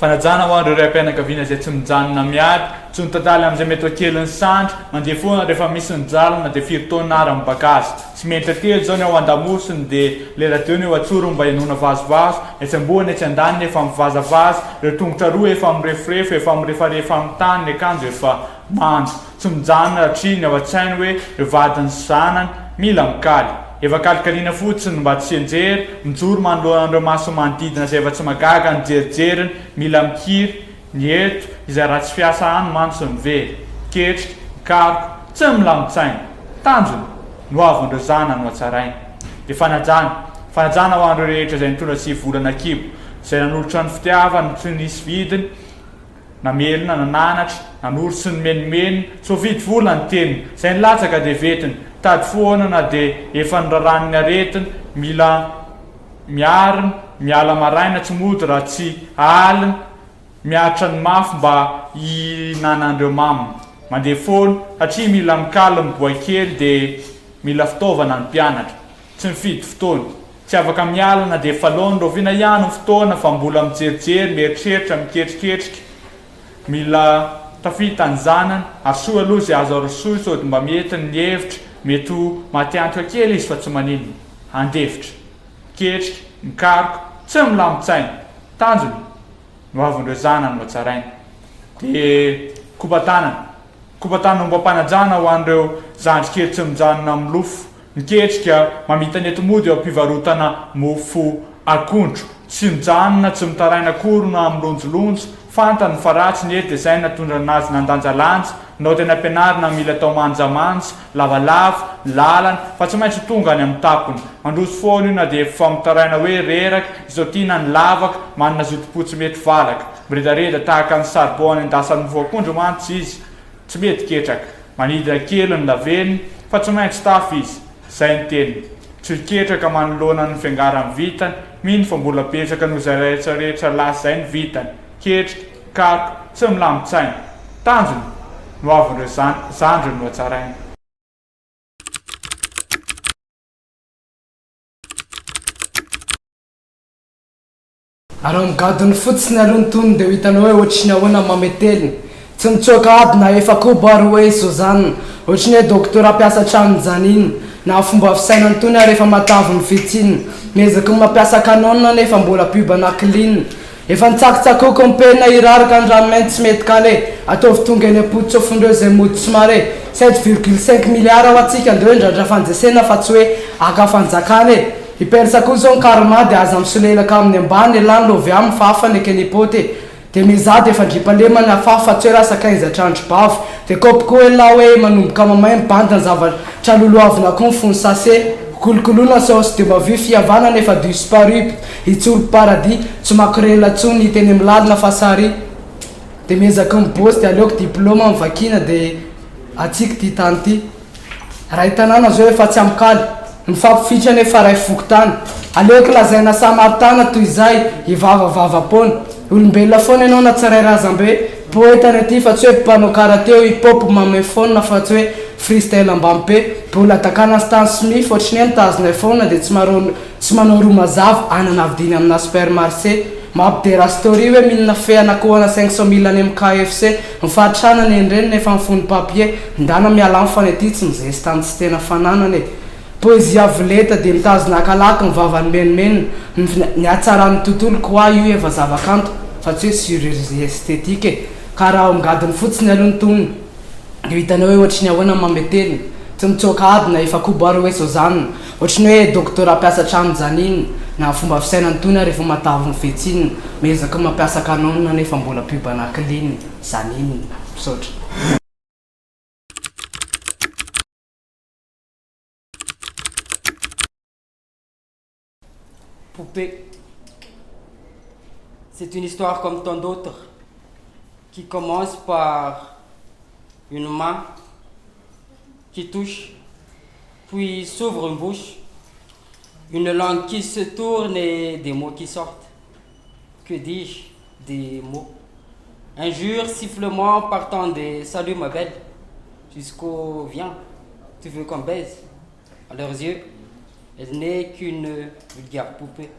Fanajana ho an'ireo ray am-pianakaviana izay tsy mijanona miady, tsy mitadaly amin'izay mety ho kely ny sandry, mandeha foana rehefa misy ny jalana dia firy taona ary mibaka azy. Tsy mentra telo zao ny ao an-damosiny dia lera-teo ny eo atsoro mba hinona vazovazo, etsy ambony etsy andaniny efa mivazavaza, ireo tongotra roa efa mirefirefy, efa mirefarefa amin'ny tany, ny akanjo efa mandro. Tsy mijanona hatria ny ao an-tsainy hoe ireo vadiny sy zanany mila mikaly. Efa kalikaliana fotsiny mba tsy hianjery, mijoro manoloana an'ireo maso manodidina izay efa tsy magaga ny jerijeriny, mila mikiry ny eto izay raha tsy fiasa any mano sy mivery. Ketrika, mikaroko, tsy milamin-tsaina, tanjony no avon'ireo zanany ho hatsarainy. Dia fanajana ho an'ireo rehetra izay nitondra 9 volana kibo, izay nanolotra ny fitiavany tsy nisy vidiny, namelona, nananatra, nanoro sy ny menimeny, so vidy vola ny teniny, izay nilatsaka dia vetiny, tady foana na dia efa niraraniny aretiny, mila miarina, miala maraina tsy mody raha tsy alina, miatra ny mafy mba hinanan'ireo maminy. Mandeha foana satria mila mikaly miboa kely dia mila fitaovana ny mpianatra, tsy mifidy fotoana, tsy afaka mialana dia efa loany roviana ihany ny fotoana fa mbola mijerijery, mieritreritra, miketriketrika, mila tafita ny zanany, ary soa aloha izay azo arosoy sody mba mietiny ny hevitra, mety ho matiantoka kely izy fa tsy maninona, handefitra, ketrika, mikaroka, tsy milamin-tsaina, tanjony no avon'ireo zanany no hatsarainy. Dia kopatanana mba mpanajana ho an'ireo zandrikely tsy mijanona amin'ny lofo, miketrika mamita ny enti-mody eo am-pivarotana mofo akondro, tsy mijanona, tsy mitaraina korona amin'ny lonjolonjo, fantany fa ratsy ny ety izay natondra anazy nandanjalanja, nao tena ampianarina mila atao manjamanja, lavalava, lalana, fa tsy maintsy tonga any amin'ny tapony. Mandroso foana io na dia efa mitaraina hoe reraka, izao tiana ny lavaka, manana zotom-potsy mety valaka. Miredareda tahaka ny sarbon endasan'ny mofo akondro mantsy izy, tsy mety ketraka, manidina kely ny laveniny, fa tsy maintsy tafy izy, izay ny teniny. Tsy ketraka manoloana ny fiangarany vitany, mino fa mbola betsaka noho izay rehetrarehetra lasa izay ny vitany. Ketrika, karoka, tsy milamin-tsaina, tanjony no avon'ireo zandriny no hatsarainy. Raha migadiny fotsiny aloha ny tonony dia ho hitanao hoe ohatriny ahoana mameteliny, tsy mitsoaka ady na efa kobo ary hoe izao zaniny, ohatriny hoe doktora mpiasa tranony janiny, na fomba fisainany tony ary efa matavy ny fihetsiny, miezaky ny mampiasa kanona nefa mbola piba anakiliny, efa nitsakitsakoko ny penina iraraka ny ranomainty tsy mety kale, ataovy tonga eny am-potitsofondreo izay mody tsy mare, 7,5 miliara ho atsika andreo ndrandra fanjesena fa tsy hoe aka-fanjakana e. Hiperisa koa zao ny karma dia aza misolelaka amin'ny ambany elany lovy amin'ny fafany ekenipote, dia mizady efa ndripalemany afafa fa tsy hoe rasa 15 trandro bavo, dia kopiko hoe la hoe manomboka mamay mibanda ny zavatra loloavina koa ny fony sase, kolokoloana saosy de mavy fihavana nefa disparu itsolo paradis tsy makorela tsony hiteny amin'ny lalina fa sary, dia miezaky ny bosy dia aleoko diplôma amin'ny vakina dia atsika ty tany ty raha hitanana zao efa tsy amikaly mifampifitra nefa ray fokotany, aleoko lazaina samaritana toy izay ivavavavapona, olombelona foana ianao na tsiray razambe, poetany aty fa tsy hoe mpanao karateo hip-hop mame foana fa tsy hoe freestyle ambampe, bola takana Stan Smith ohatriny nitazona foana dia tsy manao roa mazava anana avidiny amina supermarché, mampidera story hoe milina feana kohana 500 000 any amin'ny KFC, mifahatranany enireny nefa mifony papier, ndana miala amin'ny fanety tsy mizesy tany tsy tena fananany. Poezia avoleta dia mitazona akalaky ny vavany menimeny, ny hatsarany tontolo koa io efa zavakanto fa tsy hoe chirurgie esthétique, ka raha migadiny fotsiny aloha ny tonony dia hitanao hoe ohatriny ahoana mameteliny, tsy mitsoaka ady na efa koboary hoe izao zaniny, ohatriny hoe doktora mpiasa trano janiny, na fomba fisainany tony ary efa matavy ny fihetsiny, miezaky mampiasa kanona nefa mbola piba anakiliny janiny misaotra. Poupée. C'est une histoire comme tant d'autres, qui commence par une main qui touche, puis s'ouvre une bouche, une langue qui se tourne et des mots qui sortent. Que dis-je? Des mots. Injures, sifflements partant des salut ma belle, jusqu'au viens, tu veux qu'on baise. À leurs yeux, elle n'est qu'une vulgaire poupée.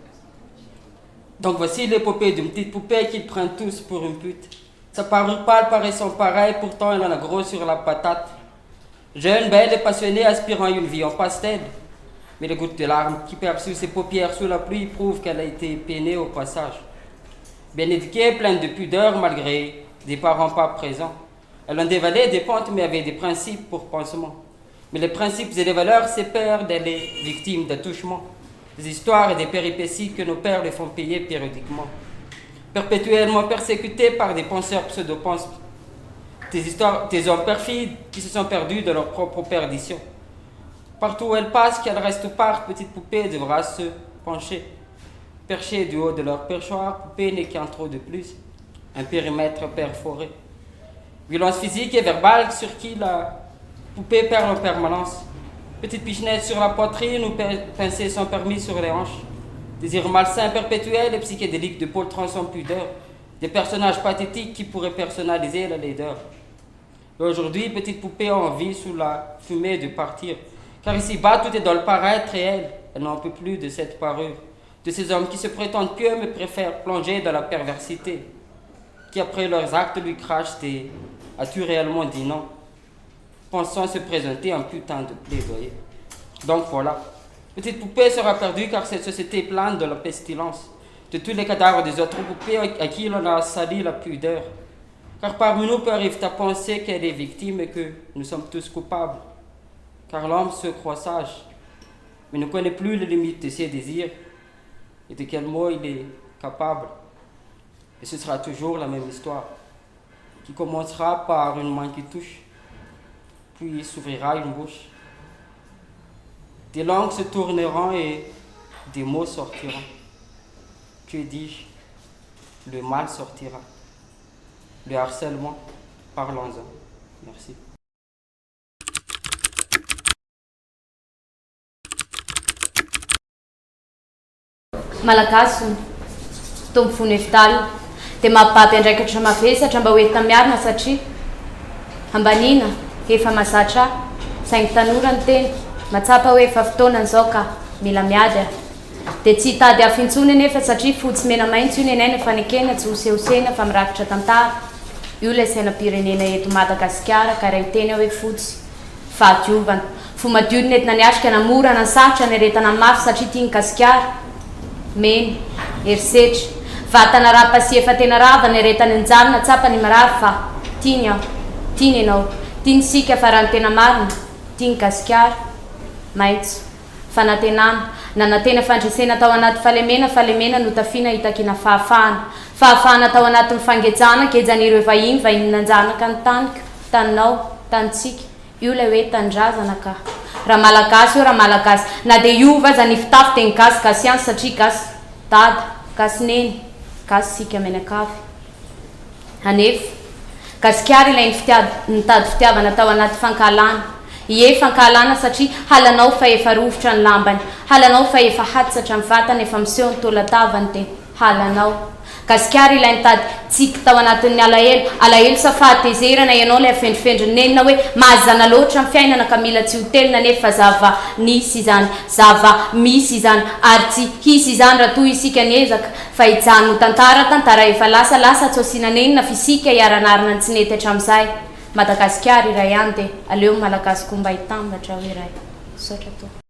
Donc voici l'épopée d'une petite poupée qu'ils prennent tous pour une pute. Sa parure pâle paraissant pareil, pourtant elle en a gros sur la patate. Jeune, belle et passionnée, aspirant à une vie en pastel. Mais les gouttes de larmes qui perlent sur ses paupières sous la pluie prouvent qu'elle a été peinée au passage. Bien éduquée, pleine de pudeur malgré des parents pas présents. Elle en dévalait des pentes mais avait des principes pour pansement. Mais les principes et les valeurs s'éperdent, elle est victime d'attouchements. Des histoires et des péripéties que nos pères les font payer périodiquement. Perpétuellement persécutée par des penseurs pseudo-penseurs. Des hommes perfides qui se sont perdus de leur propre perdition. Partout où elle passe, qu'elle reste ou parte, petite poupée devra se pencher. Perchée du haut de leur perchoir, poupée n'est qu'un trou de plus, un périmètre perforé. Violence physique et verbale sur qui la poupée perd en permanence. Petite pichenette sur la poitrine ou pincée sans permis sur les hanches. Désir malsain perpétuel et psychédélique de pôle trans sans pudeur. Des personnages pathétiques qui pourraient personnaliser la laideur. Et aujourd'hui, petite poupée a envie sous la fumée de partir. Car ici-bas, tout est dans le paraître et elle n'en peut plus de cette parure. De ces hommes qui se prétendent pieux mais préfèrent plonger dans la perversité. Qui après leurs actes lui crachent des « as-tu réellement dit non ?» pensant se présenter un putain de plaidoyer. Donc voilà, petite poupée sera perdue car cette société est pleine de la pestilence, de tous les cadavres des autres poupées à qui l'on a sali la pudeur. Car parmi nous peut arriver à penser qu'elle est victime et que nous sommes tous coupables. Car l'homme se croit sage, mais ne connaît plus les limites de ses désirs et de quel mot il est capable. Et ce sera toujours la même histoire, qui commencera par une main qui touche, puis s'ouvrira une bouche. Des langues se tourneront et des mots sortiront. Que dis-je? Le mal sortira. Le harcèlement, parlons-en. Merci. Malagasy tombo fony efitaly dia mampibady andraikitra mavesatra mba hoentina miarina satria ambanina efa mazatra saingy tanora ny teny matsapa hoe efa fotoana izao ka mila miady dia tsy hitady afintsony nefa satria fotsy mena maintso io ny anay nefa nekena tsy hosehosena fa mirakitra tantara io ilay sainam-pirenena eto Madagasikara ka raha hiteny hoe fotsy fahadiovana fomadio ny entina niatrika namorana ny sarotra ny aretana mafy satria tia ny Gasikara meny erisetra vatana rapasy efa tena rava ny aretany anjalina tsapa ny marary fa tiany aho tiany ianao tiany sika fa raha ny tena marina tiany Gasikara maitso fanantenana nanantena fandresena tao anaty falemena no tafiana hitakina fahafahana tao anaty mifangejana kejan'ireo vahiny nanjanaka ny taniko taninao tanitsika io ilay hoe tanindrazana ka raha malagasy io raha malagasy na dia iova aza ny fitafy dia ny gasy ihany satria gasy dada gasy neny gasy sika menakavy anefa Gasikara ilay nitady fitiavana tao anaty fankalana ie fankalana satria halanao fa efa rovotra ny lambany halanao fa efa hatsatra ny vatana efa miseho ny tolatavany dia halanao Gasikara ilay nitady tsiky tao anatin'ny alahelo sa fahatezerana ianao ilay afendrifendrinenina hoe mahazana loatra ny fiainana ka mila tsy hotelina nefa zava nisy izany zava misy izany ary tsy hisy izany raha toy isika niezaka fa hijano tantara efa lasa tsosinanenina fisika hiaranarina ny tsy nety hatramin'izay Madagasikara iray ihany dia aleo malagasy komba hitambatra hoe iray sotra to